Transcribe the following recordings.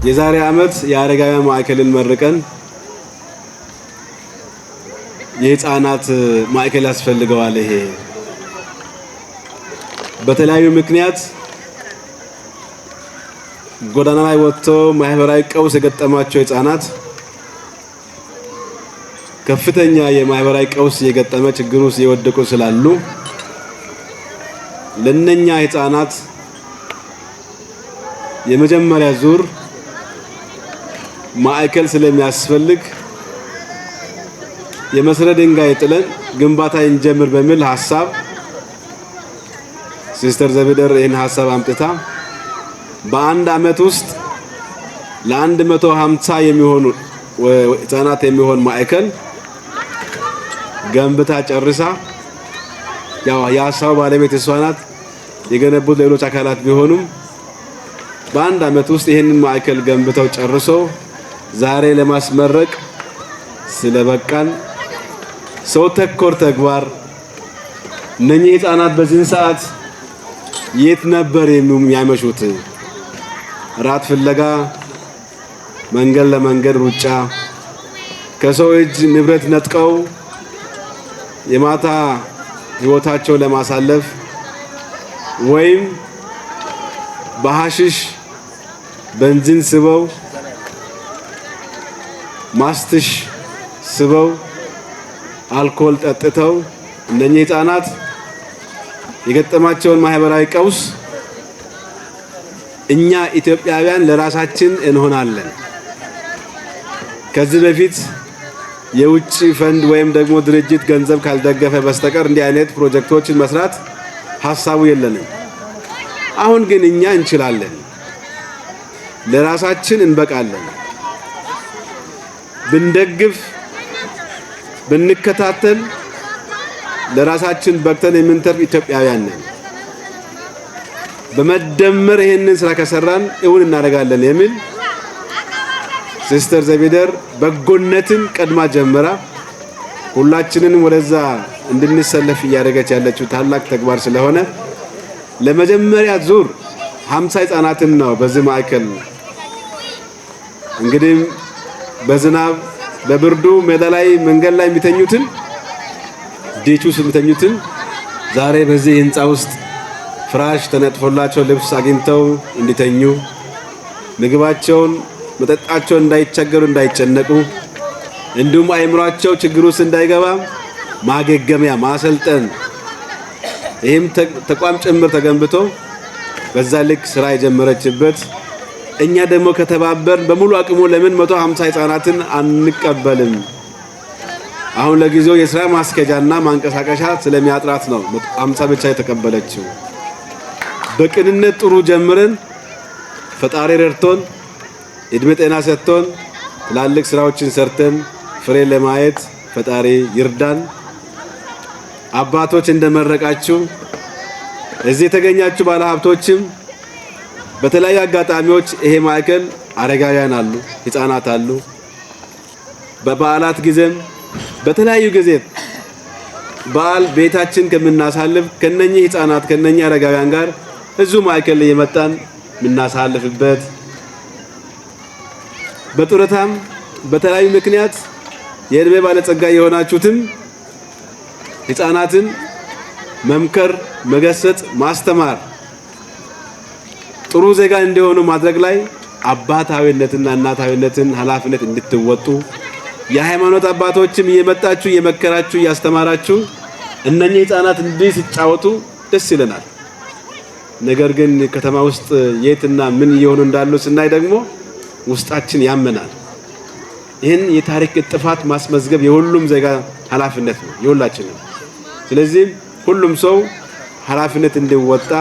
የዛሬ ዓመት የአረጋውያን ማዕከልን መርቀን የህፃናት ማዕከል ያስፈልገዋል። ይሄ በተለያዩ ምክንያት ጎዳና ላይ ወጥቶ ማህበራዊ ቀውስ የገጠማቸው ህፃናት ከፍተኛ የማህበራዊ ቀውስ የገጠመ ችግር ውስጥ የወደቁ ስላሉ ለነኛ ህፃናት የመጀመሪያ ዙር ማዕከል ስለሚያስፈልግ የመሰረት ድንጋይ ጥለን ግንባታ እንጀምር በሚል ሐሳብ ሲስተር ዘቢደር ይህን ሐሳብ አምጥታ በአንድ አመት ውስጥ ለ150 የሚሆኑ ህፃናት የሚሆን ማዕከል ገንብታ ጨርሳ ያው የሐሳቡ ባለቤት እሷ ናት። የገነቡት ሌሎች አካላት ቢሆኑም በአንድ አመት ውስጥ ይሄንን ማዕከል ገንብተው ጨርሶ ዛሬ ለማስመረቅ ስለበቃን ሰው ተኮር ተግባር እነኚህ ህፃናት በዚህ ሰዓት የት ነበር የሚያመሹት? ራት ፍለጋ፣ መንገድ ለመንገድ ሩጫ፣ ከሰው እጅ ንብረት ነጥቀው የማታ ህይወታቸው ለማሳለፍ ወይም በሐሽሽ በንዚን ስበው ማስትሽ ስበው አልኮል ጠጥተው እነኚህ ህፃናት የገጠማቸውን ማህበራዊ ቀውስ እኛ ኢትዮጵያውያን ለራሳችን እንሆናለን። ከዚህ በፊት የውጭ ፈንድ ወይም ደግሞ ድርጅት ገንዘብ ካልደገፈ በስተቀር እንዲህ አይነት ፕሮጀክቶችን መስራት ሐሳቡ የለንም። አሁን ግን እኛ እንችላለን፣ ለራሳችን እንበቃለን። ብንደግፍ ብንከታተል ለራሳችን በቅተን የምንተርፍ ኢትዮጵያውያን ነን። በመደመር ይሄንን ስራ ከሰራን እውን እናደርጋለን የሚል ሲስተር ዘቢደር በጎነትን ቀድማ ጀምራ ሁላችንንም ወደዛ እንድንሰለፍ እያደረገች ያለችው ታላቅ ተግባር ስለሆነ ለመጀመሪያ ዙር 50 ህፃናትን ነው በዚህ ማዕከል እንግዲህ በዝናብ በብርዱ ሜዳ ላይ መንገድ ላይ የሚተኙትን ዲቹ የሚተኙትን ዛሬ በዚህ ህንጻ ውስጥ ፍራሽ ተነጥፎላቸው ልብስ አግኝተው እንዲተኙ ምግባቸውን መጠጣቸውን እንዳይቸገሩ እንዳይጨነቁ እንዲሁም አይምሯቸው ችግር ውስጥ እንዳይገባ ማገገሚያ ማሰልጠን ይህም ተቋም ጭምር ተገንብቶ በዛ ልክ ስራ የጀመረችበት እኛ ደግሞ ከተባበር በሙሉ አቅሙ ለምን 150 ህፃናትን አንቀበልም? አሁን ለጊዜው የስራ ማስከጃና ማንቀሳቀሻ ስለሚያጥራት ነው 50 ብቻ የተቀበለችው። በቅንነት ጥሩ ጀምረን ፈጣሪ ረድቶን እድሜ ጤና ሰጥቶን ትላልቅ ስራዎችን ሰርተን ፍሬ ለማየት ፈጣሪ ይርዳን። አባቶች እንደመረቃችሁ እዚህ የተገኛችሁ ባለሀብቶችም በተለያዩ አጋጣሚዎች ይሄ ማዕከል አረጋውያን አሉ፣ ህፃናት አሉ። በበዓላት ጊዜም በተለያዩ ጊዜ በዓል ቤታችን ከምናሳልፍ ከነኚህ ህፃናት ከነኚህ አረጋውያን ጋር እዚሁ ማዕከል ላይ የመጣን ምናሳልፍበት በጡረታም በተለያዩ ምክንያት የእድሜ ባለጸጋ የሆናችሁትም ህፃናትን መምከር፣ መገሰጽ፣ ማስተማር ጥሩ ዜጋ እንዲሆኑ ማድረግ ላይ አባታዊነትና እናታዊነትን ኃላፊነት እንድትወጡ የሃይማኖት አባቶችም እየመጣችሁ እየመከራችሁ እያስተማራችሁ እነኚህ ህፃናት እንዲህ ሲጫወቱ ደስ ይለናል። ነገር ግን ከተማ ውስጥ የትና ምን እየሆኑ እንዳሉ ስናይ ደግሞ ውስጣችን ያመናል። ይህን የታሪክ ጥፋት ማስመዝገብ የሁሉም ዜጋ ኃላፊነት ነው፣ የሁላችንም። ስለዚህ ሁሉም ሰው ኃላፊነት እንዲወጣ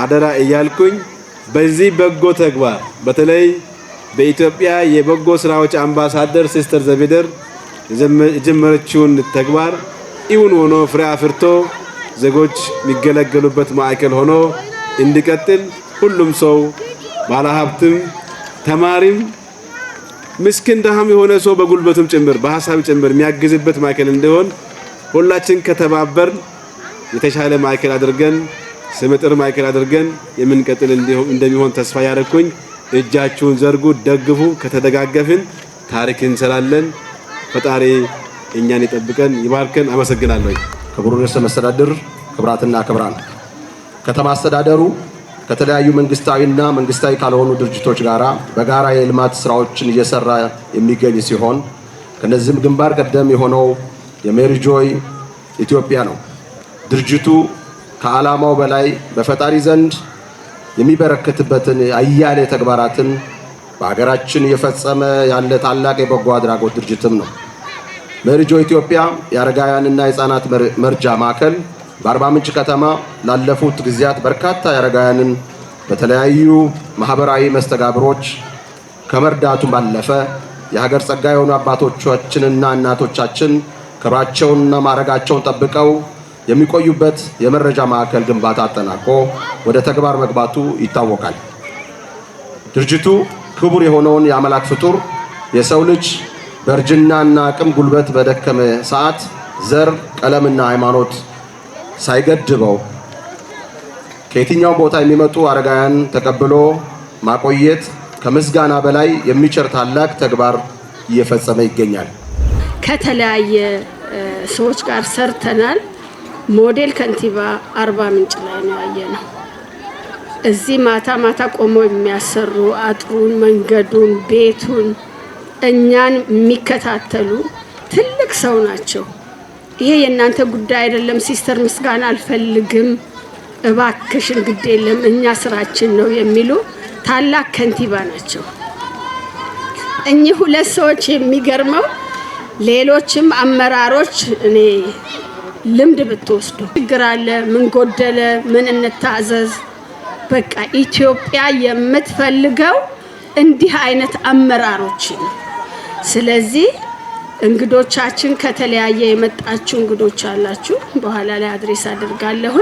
አደራ እያልኩኝ በዚህ በጎ ተግባር በተለይ በኢትዮጵያ የበጎ ስራዎች አምባሳደር ሲስተር ዘቢደር የጀመረችውን ተግባር እውን ሆኖ ፍሬ አፍርቶ ዜጎች የሚገለገሉበት ማዕከል ሆኖ እንዲቀጥል ሁሉም ሰው ባለሀብትም ተማሪም ምስኪን ደሃም የሆነ ሰው በጉልበቱም ጭምር በሐሳብ ጭምር የሚያግዝበት ማዕከል እንዲሆን ሁላችን ከተባበር የተሻለ ማዕከል አድርገን ስመጥር ማዕከል አድርገን የምንቀጥል እንደሚሆን ተስፋ ያደረኩኝ እጃችሁን ዘርጉ፣ ደግፉ። ከተደጋገፍን ታሪክ እንሰራለን። ፈጣሪ እኛን ይጠብቀን ይባርከን። አመሰግናለሁ። ክቡር ርዕሰ መስተዳድር፣ ክቡራትና ክቡራን፣ ከተማ አስተዳደሩ ከተለያዩ መንግስታዊና መንግስታዊ ካልሆኑ ድርጅቶች ጋራ በጋራ የልማት ስራዎችን እየሰራ የሚገኝ ሲሆን ከነዚህም ግንባር ቀደም የሆነው የሜሪ ጆይ ኢትዮጵያ ነው። ድርጅቱ ከዓላማው በላይ በፈጣሪ ዘንድ የሚበረከትበትን አያሌ ተግባራትን በሀገራችን እየፈጸመ ያለ ታላቅ የበጎ አድራጎት ድርጅትም ነው። ሜሪ ጆይ ኢትዮጵያ የአረጋውያንና የህፃናት መርጃ ማዕከል በአርባ ምንጭ ከተማ ላለፉት ጊዜያት በርካታ አረጋውያንን በተለያዩ ማህበራዊ መስተጋብሮች ከመርዳቱ ባለፈ የሀገር ጸጋ የሆኑ አባቶቻችንና እናቶቻችን ክብራቸውንና ማዕረጋቸውን ጠብቀው የሚቆዩበት የመረጃ ማዕከል ግንባታ አጠናቆ ወደ ተግባር መግባቱ ይታወቃል። ድርጅቱ ክቡር የሆነውን የአምላክ ፍጡር የሰው ልጅ በእርጅናና አቅም ጉልበት በደከመ ሰዓት ዘር፣ ቀለምና ሃይማኖት ሳይገድበው ከየትኛው ቦታ የሚመጡ አረጋውያን ተቀብሎ ማቆየት ከምስጋና በላይ የሚቸር ታላቅ ተግባር እየፈጸመ ይገኛል። ከተለያየ ሰዎች ጋር ሰርተናል። ሞዴል ከንቲባ አርባ ምንጭ ላይ ነው ያየነው። እዚህ ማታ ማታ ቆሞ የሚያሰሩ አጥሩን፣ መንገዱን፣ ቤቱን እኛን የሚከታተሉ ትልቅ ሰው ናቸው። ይሄ የእናንተ ጉዳይ አይደለም ሲስተር፣ ምስጋና አልፈልግም፣ እባክሽን ግድ የለም እኛ ስራችን ነው የሚሉ ታላቅ ከንቲባ ናቸው። እኚህ ሁለት ሰዎች የሚገርመው ሌሎችም አመራሮች እኔ ልምድ ብትወስዱ ችግር አለ፣ ምን ጎደለ፣ ምን እንታዘዝ፣ በቃ ኢትዮጵያ የምትፈልገው እንዲህ አይነት አመራሮች ነው። ስለዚህ እንግዶቻችን ከተለያየ የመጣችሁ እንግዶች አላችሁ፣ በኋላ ላይ አድሬስ አድርጋለሁ።